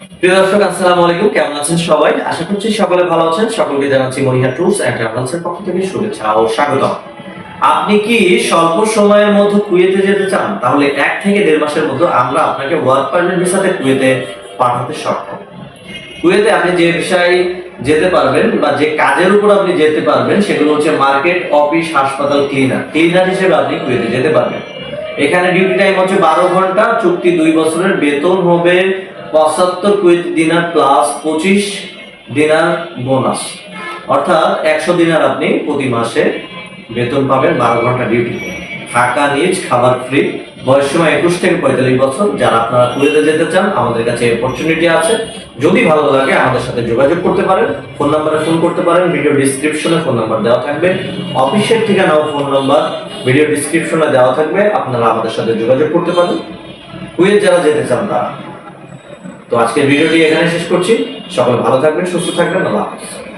প্রিয় দর্শক, আসসালামু আলাইকুম। কেমন আছেন সবাই? আশা করছি সকলে ভালো আছেন। সকলকে জানাচ্ছি মনিহা ট্যুরস এন্ড ট্রাভেলসের পক্ষ থেকে শুভেচ্ছা ও স্বাগতম। আপনি কি স্বল্প সময়ের মধ্যে কুয়েতে যেতে চান? তাহলে 1 থেকে 1.5 মাসের মধ্যে আমরা আপনাকে ওয়ার্ক পারমিট ভিসাতে কুয়েতে পাঠাতে সক্ষম। কুয়েতে আপনি যে বিষয়ে যেতে পারবেন বা যে কাজের উপর আপনি যেতে পারবেন সেগুলো হচ্ছে মার্কেট, অফিস, হাসপাতাল, ক্লিনার হিসেবে আপনি কুয়েতে যেতে পারবেন। এখানে ডিউটি টাইম হচ্ছে 12 ঘন্টা, চুক্তি 2 বছরের, বেতন হবে 75 কুয়েতি দিনার প্লাস 25 দিনার বোনাস, অর্থাৎ 100 দিনার আপনি প্রতি মাসে বেতন পাবেন 12 ঘন্টা ডিউটি। থাকা নিজ, খাবার ফ্রি। বয়স সীমা 21 থেকে 45 বছর। যারা আপনারা কুয়েতে যেতে চান, আমাদের কাছে অপরচুনিটি আছে। যদি ভালো লাগে আমাদের সাথে যোগাযোগ করতে পারেন। ফোন নাম্বারে ফোন করতে পারেন, ভিডিও ডিসক্রিপশনে ফোন নাম্বার দেওয়া থাকবে। অফিসের ঠিকানা ও ফোন নাম্বার ভিডিও ডিসক্রিপশনে দেওয়া থাকবে, আপনারা আমাদের সাথে যোগাযোগ করতে পারেন কুয়েত যারা যেতে চান তারা। তো আজকের ভিডিওটি এখানে শেষ করছি। সকলে ভালো থাকবেন, সুস্থ থাকবেন। আল্লাহ হাফেজ।